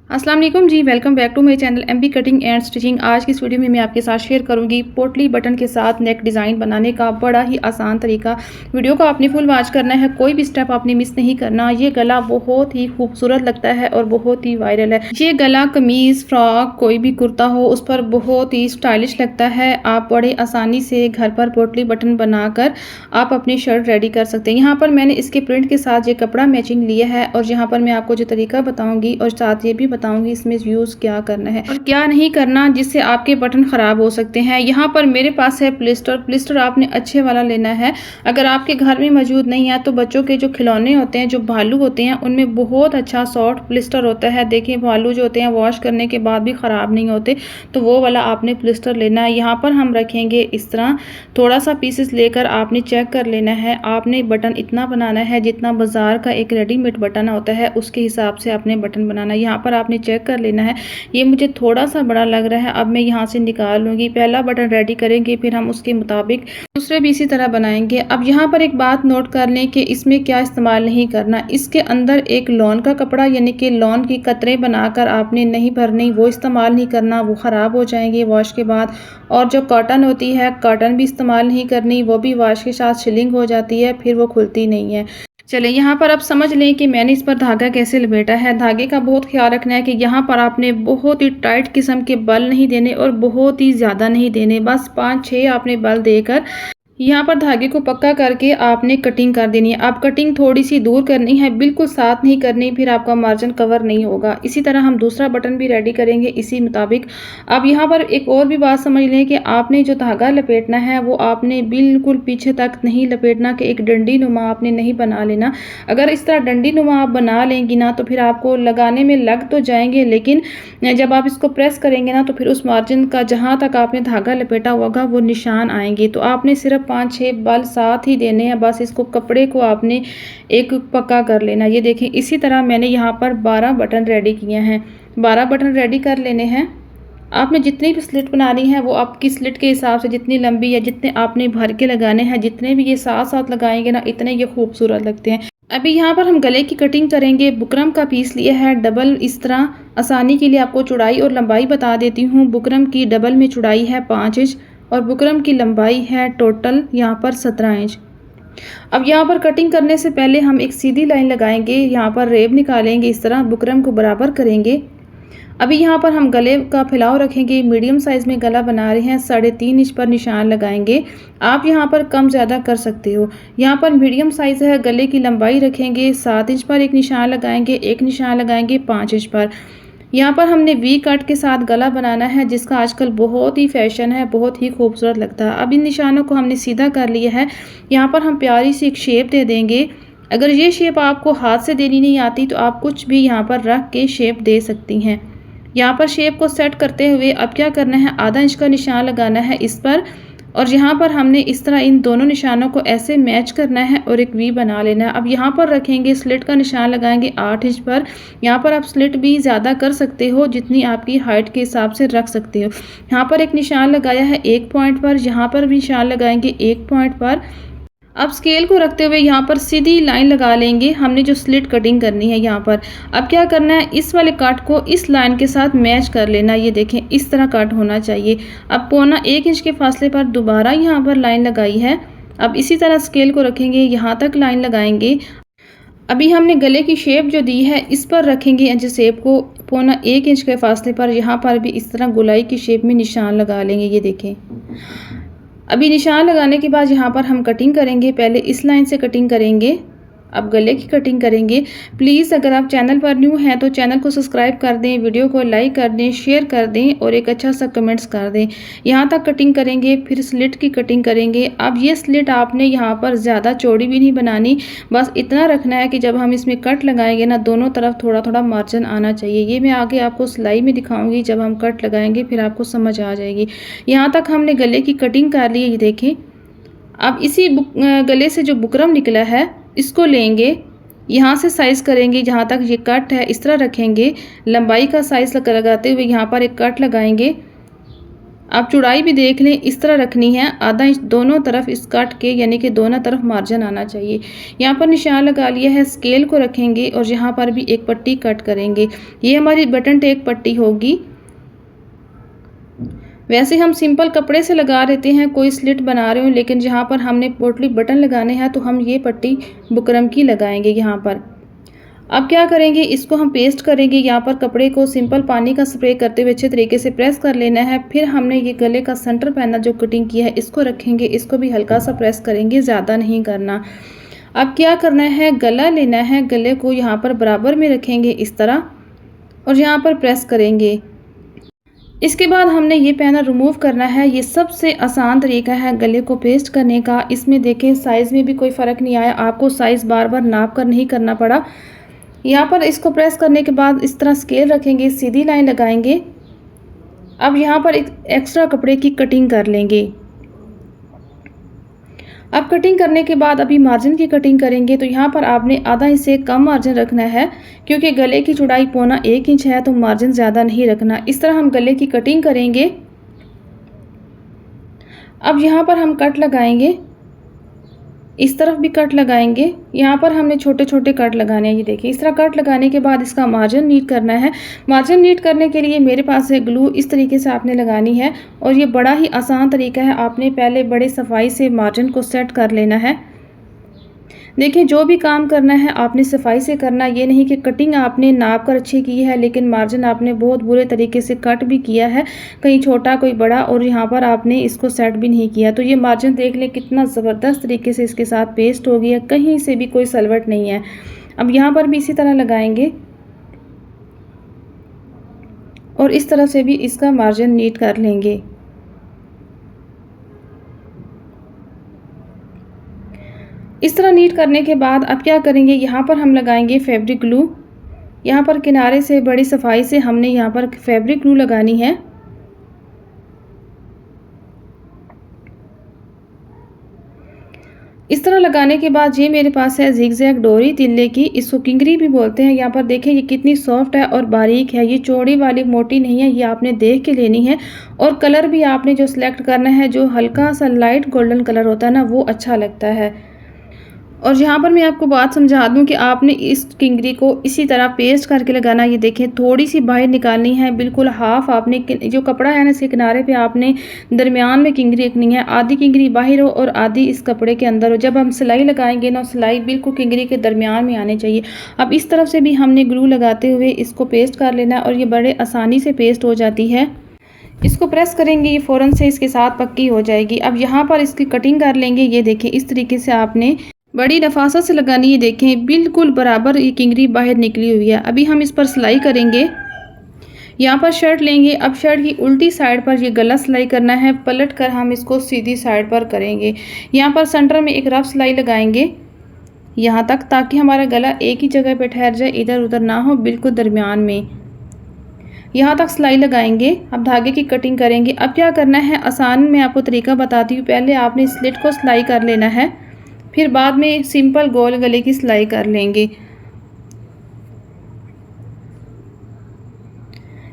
अस्सलाम वालेकुम जी, welcome back to my channel MB cutting and stitching. आज की इस वीडियो में मैं आपके साथ शेयर करूंगी पोटली बटन के साथ नेक डिज़ाइन बनाने का बड़ा ही आसान तरीका। वीडियो को आपने फुल वॉच करना है, कोई भी स्टेप आपने मिस नहीं करना। ये गला बहुत ही खूबसूरत लगता है और बहुत ही वायरल है। ये गला कमीज़, फ्रॉक, कोई भी कुर्ता हो उस पर बहुत ही स्टाइलिश लगता है। आप बड़े आसानी से घर पर पोटली बटन बनाकर आप अपनी शर्ट रेडी कर सकते हैं। यहाँ पर मैंने इसके प्रिंट के साथ ये कपड़ा मैचिंग लिया है और यहाँ पर मैं आपको जो तरीका बताऊँगी और साथ ये भी बताऊंगी इसमें यूज क्या करना है और क्या नहीं करना, जिससे आपके बटन खराब हो सकते हैं। यहाँ पर मेरे पास है प्लिस्टर आपने अच्छे वाला लेना है। अगर आपके घर में मौजूद नहीं है तो बच्चों के जो खिलौने होते हैं, जो भालू होते हैं, उनमें बहुत अच्छा सॉफ्ट प्लिस्टर होता है। देखिए भालू जो होते हैं वॉश करने के बाद भी खराब नहीं होते, तो वो वाला आपने प्लिस्टर लेना है। यहाँ पर हम रखेंगे इस तरह थोड़ा सा पीसेस लेकर आपने चेक कर लेना है। आपने बटन इतना बनाना है जितना बाजार का एक रेडीमेड बटन होता है उसके हिसाब से आपने बटन बनाना है। यहाँ पर आपने चेक कर लेना है। ये मुझे थोड़ा सा बड़ा लग रहा है, अब मैं यहाँ से निकाल लूँगी। पहला बटन रेडी करेंगे, फिर हम उसके मुताबिक दूसरे भी इसी तरह बनाएंगे। अब यहाँ पर एक बात नोट कर लें कि इसमें क्या इस्तेमाल नहीं करना। इसके अंदर एक लॉन का कपड़ा यानी कि लॉन की कतरे बनाकर आपने नहीं भरनी, वो इस्तेमाल नहीं करना, वो ख़राब हो जाएंगे वॉश के बाद। और जो कॉटन होती है, कॉटन भी इस्तेमाल नहीं करनी, वो भी वॉश के साथ शिलिंग हो जाती है, फिर वो खुलती नहीं है। चलें यहाँ पर अब समझ लें कि मैंने इस पर धागा कैसे लपेटा है। धागे का बहुत ख्याल रखना है कि यहाँ पर आपने बहुत ही टाइट किस्म के बल नहीं देने और बहुत ही ज़्यादा नहीं देने, बस 5-6 आपने बल देकर यहाँ पर धागे को पक्का करके आपने कटिंग कर देनी है। अब कटिंग थोड़ी सी दूर करनी है, बिल्कुल साथ नहीं करनी, फिर आपका मार्जिन कवर नहीं होगा। इसी तरह हम दूसरा बटन भी रेडी करेंगे इसी मुताबिक। अब यहाँ पर एक और भी बात समझ लें कि आपने जो धागा लपेटना है वो आपने बिल्कुल पीछे तक नहीं लपेटना कि एक डंडी नुमा आपने नहीं बना लेना। अगर इस तरह डंडी नुमा आप बना लेंगी ना तो फिर आपको लगाने में लग तो जाएंगे, लेकिन जब आप इसको प्रेस करेंगे ना तो फिर उस मार्जिन का जहाँ तक आपने धागा लपेटा होगा वो निशान आएंगे। तो आपने सिर्फ 5-6 बल साथ ही देने हैं, बस इसको कपड़े को आपने एक पक्का कर लेना। ये देखें, इसी तरह मैंने यहाँ पर 12 बटन रेडी किए हैं। 12 बटन रेडी कर लेने हैं। आपने जितनी भी स्लिट बनानी है वो आपकी स्लिट के हिसाब से जितनी लंबी या जितने आपने भर के लगाने हैं, जितने भी ये साथ साथ लगाएंगे ना इतने ये खूबसूरत लगते हैं। अभी यहाँ पर हम गले की कटिंग करेंगे। बुकरम का पीस लिया है डबल। इस तरह आसानी के लिए आपको चौड़ाई और लंबाई बता देती हूँ। बुकरम की डबल में चौड़ाई है 5 इंच और बुकरम की लंबाई है टोटल यहाँ पर 17 इंच। अब यहाँ पर कटिंग करने से पहले हम एक सीधी लाइन लगाएंगे, यहाँ पर रेब निकालेंगे, इस तरह बुकरम को बराबर करेंगे। अभी यहाँ पर हम गले का फैलाव रखेंगे। मीडियम साइज़ में गला बना रहे हैं, 3.5 इंच पर निशान लगाएंगे। आप यहाँ पर कम ज़्यादा कर सकते हो। यहाँ पर मीडियम साइज़ है, गले की लंबाई रखेंगे 7 इंच पर एक निशान लगाएंगे, एक निशान लगाएंगे 5 इंच पर। यहाँ पर हमने वी कट के साथ गला बनाना है, जिसका आजकल बहुत ही फैशन है, बहुत ही खूबसूरत लगता है। अब इन निशानों को हमने सीधा कर लिया है। यहाँ पर हम प्यारी सी एक शेप दे देंगे। अगर ये शेप आपको हाथ से देनी नहीं आती तो आप कुछ भी यहाँ पर रख के शेप दे सकती हैं। यहाँ पर शेप को सेट करते हुए अब क्या करना है, आधा इंच का निशान लगाना है इस पर और यहाँ पर हमने इस तरह इन दोनों निशानों को ऐसे मैच करना है और एक वी बना लेना है। अब यहाँ पर रखेंगे, स्लिट का निशान लगाएंगे 8 इंच पर। यहाँ पर आप स्लिट भी ज़्यादा कर सकते हो, जितनी आपकी हाइट के हिसाब से रख सकते हो। यहाँ पर एक निशान लगाया है 1 पॉइंट पर, यहाँ पर भी निशान लगाएंगे 1 पॉइंट पर। अब स्केल को रखते हुए यहाँ पर सीधी लाइन लगा लेंगे। हमने जो स्लिट कटिंग करनी है यहाँ पर, अब क्या करना है, इस वाले कट को इस लाइन के साथ मैच कर लेना। ये देखें, इस तरह कट होना चाहिए। अब 1.25 इंच के फासले पर दोबारा यहाँ पर लाइन लगाई है। अब इसी तरह स्केल को रखेंगे, यहाँ तक लाइन लगाएंगे। अभी हमने गले की शेप जो दी है इस पर रखेंगे इंच शेप को 1.25 इंच के फासले पर। यहाँ पर भी इस तरह गोलाई की शेप में निशान लगा लेंगे। ये देखें, अभी निशान लगाने के बाद यहाँ पर हम कटिंग करेंगे। पहले इस लाइन से कटिंग करेंगे, अब गले की कटिंग करेंगे। प्लीज़ अगर आप चैनल पर न्यू हैं तो चैनल को सब्सक्राइब कर दें, वीडियो को लाइक कर दें, शेयर कर दें और एक अच्छा सा कमेंट्स कर दें। यहाँ तक कटिंग करेंगे, फिर स्लिट की कटिंग करेंगे। अब ये स्लिट आपने यहाँ पर ज़्यादा चौड़ी भी नहीं बनानी, बस इतना रखना है कि जब हम इसमें कट लगाएंगे ना दोनों तरफ थोड़ा थोड़ा मार्जिन आना चाहिए। ये मैं आगे आपको सिलाई में दिखाऊंगी, जब हम कट लगाएंगे फिर आपको समझ आ जाएगी। यहाँ तक हमने गले की कटिंग कर ली है, ये देखें। अब इसी गले से जो बुकरम निकला है इसको लेंगे, यहाँ से साइज़ करेंगे, जहाँ तक ये कट है इस तरह रखेंगे। लंबाई का साइज़ लगाते हुए यहाँ पर एक कट लगाएंगे। आप चौड़ाई भी देख लें, इस तरह रखनी है, आधा इंच दोनों तरफ इस कट के, यानी कि दोनों तरफ मार्जिन आना चाहिए। यहाँ पर निशान लगा लिया है, स्केल को रखेंगे और यहाँ पर भी एक पट्टी कट करेंगे। ये हमारी बटन टेक पट्टी होगी। वैसे हम सिंपल कपड़े से लगा देते हैं, कोई स्लिट बना रहे हो, लेकिन जहाँ पर हमने पोटली बटन लगाने हैं तो हम ये पट्टी बुकरम की लगाएंगे यहाँ पर। अब क्या करेंगे, इसको हम पेस्ट करेंगे। यहाँ पर कपड़े को सिंपल पानी का स्प्रे करते हुए अच्छे तरीके से प्रेस कर लेना है। फिर हमने ये गले का सेंटर पैनल जो कटिंग किया है इसको रखेंगे, इसको भी हल्का सा प्रेस करेंगे, ज़्यादा नहीं करना। अब क्या करना है, गला लेना है, गले को यहाँ पर बराबर में रखेंगे इस तरह और यहाँ पर प्रेस करेंगे। इसके बाद हमने ये पैनल रिमूव करना है। ये सबसे आसान तरीका है गले को पेस्ट करने का। इसमें देखें साइज़ में भी कोई फ़र्क नहीं आया, आपको साइज़ बार बार नाप कर नहीं करना पड़ा। यहाँ पर इसको प्रेस करने के बाद इस तरह स्केल रखेंगे, सीधी लाइन लगाएंगे। अब यहाँ पर एक एक्स्ट्रा कपड़े की कटिंग कर लेंगे। अब कटिंग करने के बाद अभी मार्जिन की कटिंग करेंगे, तो यहाँ पर आपने आधा इंच से कम मार्जिन रखना है, क्योंकि गले की चौड़ाई 1.25 इंच है, तो मार्जिन ज़्यादा नहीं रखना। इस तरह हम गले की कटिंग करेंगे। अब यहाँ पर हम कट लगाएंगे, इस तरफ भी कट लगाएंगे। यहाँ पर हमने छोटे छोटे कट लगाने हैं, ये देखिए। इस तरह कट लगाने के बाद इसका मार्जिन नीट करना है। मार्जिन नीट करने के लिए मेरे पास है ग्लू, इस तरीके से आपने लगानी है और ये बड़ा ही आसान तरीका है। आपने पहले बड़े सफाई से मार्जिन को सेट कर लेना है। देखिए, जो भी काम करना है आपने सफाई से करना। ये नहीं कि कटिंग आपने नाप कर अच्छी की है लेकिन मार्जिन आपने बहुत बुरे तरीके से कट भी किया है, कहीं छोटा कोई बड़ा, और यहाँ पर आपने इसको सेट भी नहीं किया। तो ये मार्जिन देख लें कितना ज़बरदस्त तरीके से इसके साथ पेस्ट हो गया, कहीं से भी कोई सलवट नहीं है। अब यहाँ पर भी इसी तरह लगाएंगे और इस तरह से भी इसका मार्जिन नीट कर लेंगे। इस तरह नीट करने के बाद अब क्या करेंगे, यहाँ पर हम लगाएंगे फैब्रिक ग्लू। यहाँ पर किनारे से बड़ी सफाई से हमने यहाँ पर फैब्रिक ग्लू लगानी है। इस तरह लगाने के बाद ये मेरे पास है जिगजैग डोरी तिल्ले की, इसको किंगरी भी बोलते हैं। यहाँ पर देखें ये कितनी सॉफ्ट है और बारीक है, ये चौड़ी वाली मोटी नहीं है, ये आपने देख के लेनी है। और कलर भी आपने जो सिलेक्ट करना है, जो हल्का सा लाइट गोल्डन कलर होता है ना, वो अच्छा लगता है। और यहाँ पर मैं आपको बात समझा दूं कि आपने इस किंगरी को इसी तरह पेस्ट करके लगाना। ये देखें, थोड़ी सी बाहर निकालनी है, बिल्कुल हाफ आपने जो कपड़ा है ना इसके किनारे पे आपने दरमियान में किंगरी रखनी है। आधी किंगरी बाहर हो और आधी इस कपड़े के अंदर हो। जब हम सिलाई लगाएंगे ना, सिलाई बिल्कुल किंगरी के दरमियान में आनी चाहिए। अब इस तरफ से भी हमने ग्लू लगाते हुए इसको पेस्ट कर लेना है और ये बड़े आसानी से पेस्ट हो जाती है। इसको प्रेस करेंगे, ये फ़ौरन से इसके साथ पक्की हो जाएगी। अब यहाँ पर इसकी कटिंग कर लेंगे। ये देखें, इस तरीके से आपने बड़ी नफासत से लगानी है। देखें, बिल्कुल बराबर ये किंगरी बाहर निकली हुई है। अभी हम इस पर सिलाई करेंगे। यहाँ पर शर्ट लेंगे। अब शर्ट की उल्टी साइड पर ये गला सिलाई करना है, पलट कर हम इसको सीधी साइड पर करेंगे। यहाँ पर सेंटर में एक रफ सिलाई लगाएंगे यहाँ तक, ताकि हमारा गला एक ही जगह पर ठहर जाए, इधर उधर ना हो, बिल्कुल दरमियान में। यहाँ तक सिलाई लगाएंगे। अब धागे की कटिंग करेंगे। अब क्या करना है, आसान मैं आपको तरीका बताती हूँ। पहले आपने स्लिट को सिलाई कर लेना है, फिर बाद में सिंपल गोल गले की सिलाई कर लेंगे।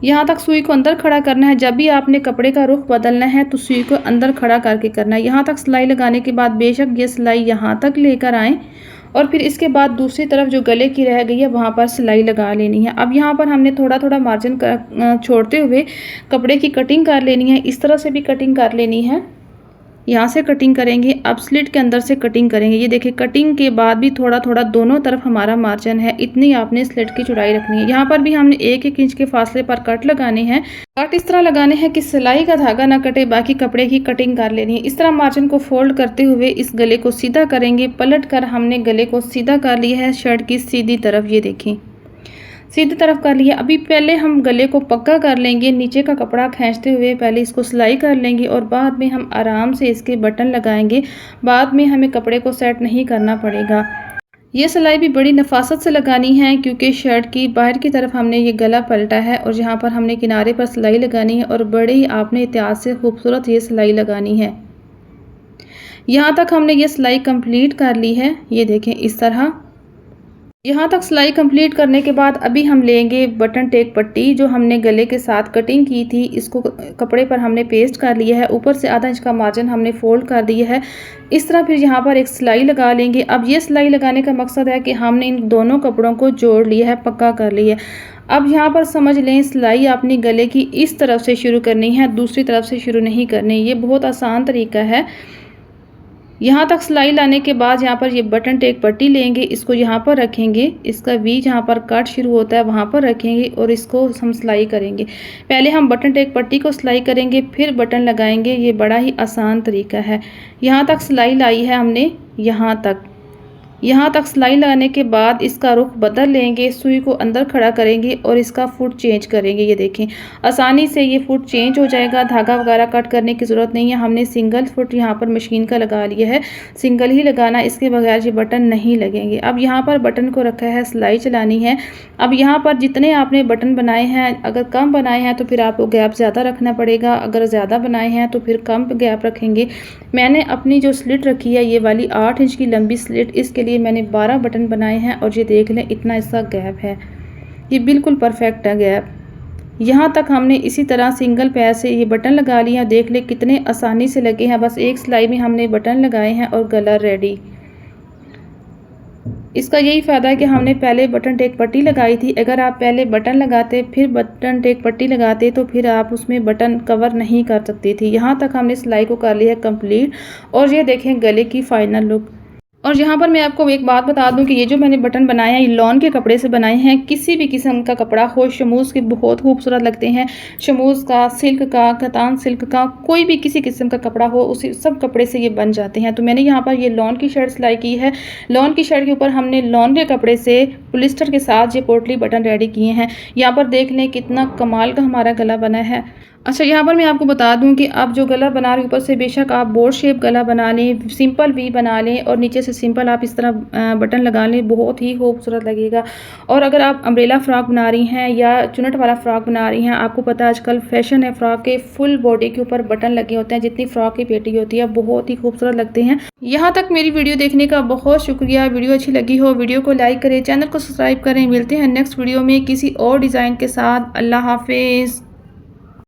यहाँ तक सुई को अंदर खड़ा करना है। जब भी आपने कपड़े का रुख बदलना है तो सुई को अंदर खड़ा करके करना है। यहाँ तक सिलाई लगाने के बाद बेशक ये सिलाई यहाँ तक लेकर आएँ और फिर इसके बाद दूसरी तरफ जो गले की रह गई है वहाँ पर सिलाई लगा लेनी है। अब यहाँ पर हमने थोड़ा थोड़ा मार्जिन छोड़ते हुए कपड़े की कटिंग कर लेनी है। इस तरह से भी कटिंग कर लेनी है। यहाँ से कटिंग करेंगे। अब स्लिट के अंदर से कटिंग करेंगे। ये देखिए, कटिंग के बाद भी थोड़ा थोड़ा दोनों तरफ हमारा मार्जिन है, इतनी आपने स्लिट की चौड़ाई रखनी है। यहाँ पर भी हमने 1-1 इंच के फासले पर कट लगाने हैं। कट इस तरह लगाने हैं कि सिलाई का धागा ना कटे, बाकी कपड़े की कटिंग कर लेनी है। इस तरह मार्जिन को फोल्ड करते हुए इस गले को सीधा करेंगे। पलट कर हमने गले को सीधा कर लिया है शर्ट की सीधी तरफ। ये देखें, सीधी तरफ कर लिया। अभी पहले हम गले को पक्का कर लेंगे। नीचे का कपड़ा खींचते हुए पहले इसको सिलाई कर लेंगे और बाद में हम आराम से इसके बटन लगाएंगे। बाद में हमें कपड़े को सेट नहीं करना पड़ेगा। ये सिलाई भी बड़ी नफासत से लगानी है, क्योंकि शर्ट की बाहर की तरफ हमने ये गला पलटा है और यहाँ पर हमने किनारे पर सिलाई लगानी है और बड़े ही आपने एहतियात से खूबसूरत ये सिलाई लगानी है। यहाँ तक हमने ये सिलाई कंप्लीट कर ली है। ये देखें, इस तरह यहाँ तक सिलाई कंप्लीट करने के बाद अभी हम लेंगे बटन टेक पट्टी जो हमने गले के साथ कटिंग की थी, इसको कपड़े पर हमने पेस्ट कर लिया है। ऊपर से आधा इंच का मार्जिन हमने फोल्ड कर दिया है। इस तरह फिर यहाँ पर एक सिलाई लगा लेंगे। अब ये सिलाई लगाने का मकसद है कि हमने इन दोनों कपड़ों को जोड़ लिया है, पक्का कर लिया है। अब यहाँ पर समझ लें, सिलाई अपनी गले की इस तरफ से शुरू करनी है, दूसरी तरफ से शुरू नहीं करनी। ये बहुत आसान तरीका है। यहाँ तक सिलाई लाने के बाद यहाँ पर ये बटन टेक पट्टी लेंगे, इसको यहाँ पर रखेंगे, इसका वी जहाँ पर कट शुरू होता है वहाँ पर रखेंगे और इसको हम सिलाई करेंगे। पहले हम बटन टेक पट्टी को सिलाई करेंगे, फिर बटन लगाएंगे। ये बड़ा ही आसान तरीका है। यहाँ तक सिलाई लाई है हमने, यहाँ तक सिलाई लगाने के बाद इसका रुख बदल लेंगे, सुई को अंदर खड़ा करेंगे और इसका फुट चेंज करेंगे। ये देखें, आसानी से ये फुट चेंज हो जाएगा। धागा वगैरह कट करने की ज़रूरत नहीं है। हमने सिंगल फुट यहाँ पर मशीन का लगा लिया है, सिंगल ही लगाना, इसके बगैर ये बटन नहीं लगेंगे। अब यहाँ पर बटन को रखा है, सिलाई चलानी है। अब यहाँ पर जितने आपने बटन बनाए हैं, अगर कम बनाए हैं तो फिर आपको गैप ज़्यादा रखना पड़ेगा, अगर ज़्यादा बनाए हैं तो फिर कम गैप रखेंगे। मैंने अपनी जो स्लिट रखी है ये वाली 8 इंच की लंबी स्लिट, इसके लिए मैंने 12 बटन बनाए हैं और ये देख लें इतना इसका गैप है, ये बिल्कुल परफेक्ट है गैप। यहाँ तक हमने इसी तरह सिंगल पैर से ये बटन लगा लिया। देख लें कितने आसानी से लगे हैं, बस एक सिलाई में हमने बटन लगाए हैं और गला रेडी। इसका यही फ़ायदा है कि हमने पहले बटन टेक पट्टी लगाई थी। अगर आप पहले बटन लगाते फिर बटन टेक पट्टी लगाते तो फिर आप उसमें बटन कवर नहीं कर सकती थी। यहाँ तक हमने सिलाई को कर लिया है कंप्लीट और ये देखें गले की फाइनल लुक। और यहाँ पर मैं आपको एक बात बता दूं कि ये जो मैंने बटन बनाए हैं ये लॉन के कपड़े से बनाए हैं। किसी भी किस्म का कपड़ा हो, शमूज़ के बहुत खूबसूरत लगते हैं, शमूज़ का, सिल्क का, कतान सिल्क का, कोई भी किसी किस्म का कपड़ा हो उसी सब कपड़े से ये बन जाते हैं। तो मैंने यहाँ पर ये लॉन की शर्ट सिलाई की है। लॉन की शर्ट के ऊपर हमने लॉन के कपड़े से पॉलिस्टर के साथ ये पोटली बटन रेडी किए हैं। यहाँ पर देख लें कितना कमाल का हमारा गला बना है। अच्छा, यहाँ पर मैं आपको बता दूं कि आप जो गला बना रहे ऊपर से बेशक आप बोर्ड शेप गला बना लें, सिंपल वी बना लें और नीचे से सिंपल आप इस तरह बटन लगा लें, बहुत ही खूबसूरत लगेगा। और अगर आप अम्ब्रेला फ्रॉक बना रही हैं या चुनट वाला फ्रॉक बना रही हैं, आपको पता है आजकल फैशन है फ्रॉक के फुल बॉडी के ऊपर बटन लगे होते हैं, जितनी फ्रॉक की पेटी होती है बहुत ही खूबसूरत लगते हैं। यहाँ तक मेरी वीडियो देखने का बहुत शुक्रिया। वीडियो अच्छी लगी हो वीडियो को लाइक करें, चैनल को सब्सक्राइब करें। मिलते हैं नेक्स्ट वीडियो में किसी और डिज़ाइन के साथ। अल्लाह हाफिज़।